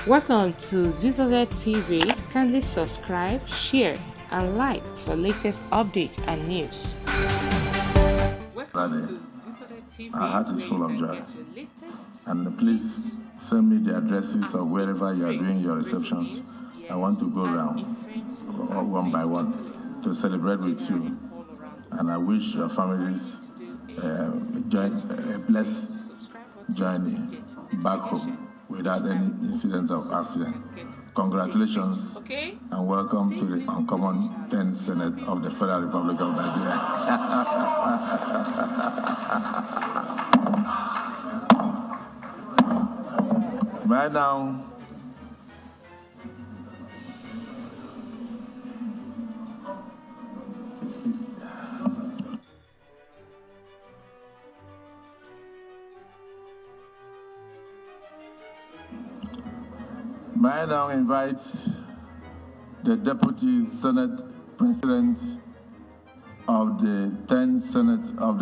Welcome to Zisodel TV. Kindly subscribe, share, and like for latest updates and news. Welcome to Zisodel TV. Our heart is full of joy. And please news. send me the addresses of wherever you are doing your receptions. I want to go around one by one to celebrate with you. And I wish your families a blessed journey back home without any incident of accident. Congratulations and welcome to the uncommon 10th Senate of the Federal Republic of Nigeria. Right now, may I now invite the Deputy Senate President of the 10th Senate of the